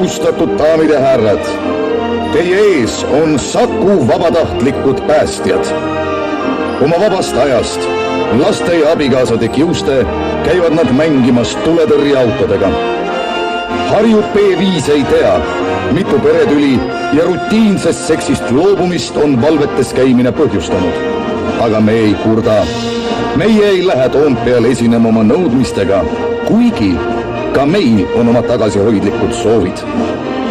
austatud daamid ja härrad, teie ees on Saku vabatahtlikud päästjad. Oma vabast ajast, laste ja abikaasade kiuste käivad nad mängimas tuletõrjeautodega. Harju P5 ei tea, mitu peretüli ja rutiinsest seksist loobumist on valvetes käimine põhjustanud. Aga me ei kurda. Meie ei lähe Toompeal esinema oma nõudmistega, kuigi ka meil on oma tagasihoidlikud soovid.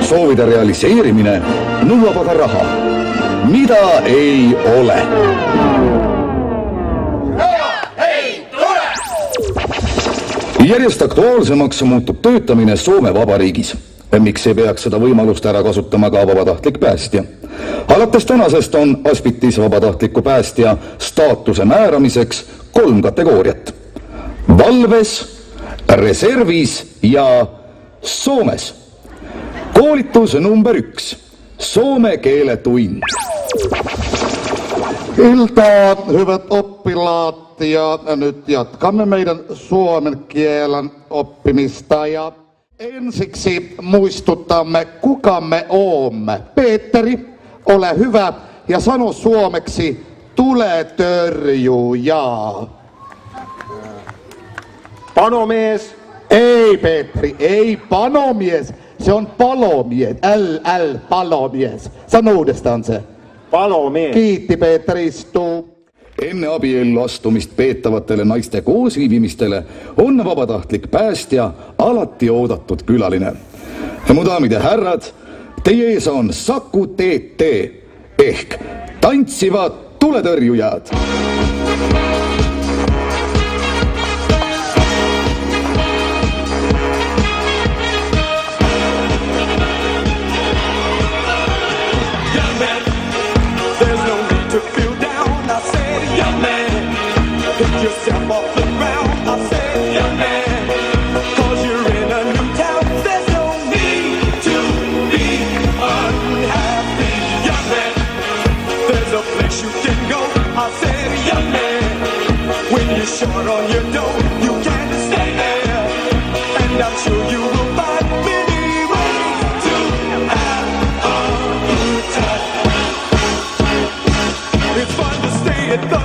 Soovide realiseerimine nõuab aga raha, mida ei ole. Järjest aktuaalsemaks muutub töötamine Soome Vabariigis. Miks ei peaks seda võimalust ära kasutama ka vabatahtlik päästja? Alates tänasest on Aspitis vabatahtliku päästja staatuse määramiseks 3 kategooriat. Valves, reservis ja Soomes. Koolitus number 1. Soome keeletund. Iltaa, hyvät oppilaat, ja nyt jatkamme meidän suomen kielen oppimista. Ja ensiksi muistutamme, kuka me oomme. Petteri, ole hyvä ja sano suomeksi tuletörjuja. Panomies. Ei, Petteri, ei panomies. Se on palomies. Palomies. Sano uudestaan se. Palomies. Kiitti, Petteri, istuu. Enne abiellu astumist peetavatele naiste koosviibimistele on vabatahtlik päästja alati oodatud külaline. Mu daamid ja härrad, teie ees on Saku TT ehk tantsivad tuletõrjujad. Yourself off the ground, I said, young man, 'cause you're in a new town. There's no need to be unhappy, young man. There's a place you can go, I said, young man. When you're short on your dough, you can't stay there, and I'm sure you will find many ways to have a good time. It's fun to stay at the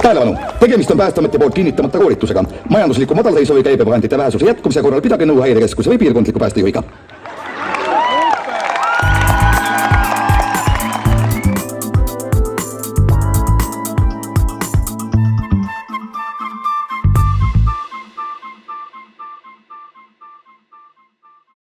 Tähelepanu! Tegemist on Päästeameti poolt kinnitamata koolitusega. Majandusliku madalseisu või käibevahendite vähesuse jätkumise korral pidage nõu Häirekeskuse või piirkondliku päästejuhiga.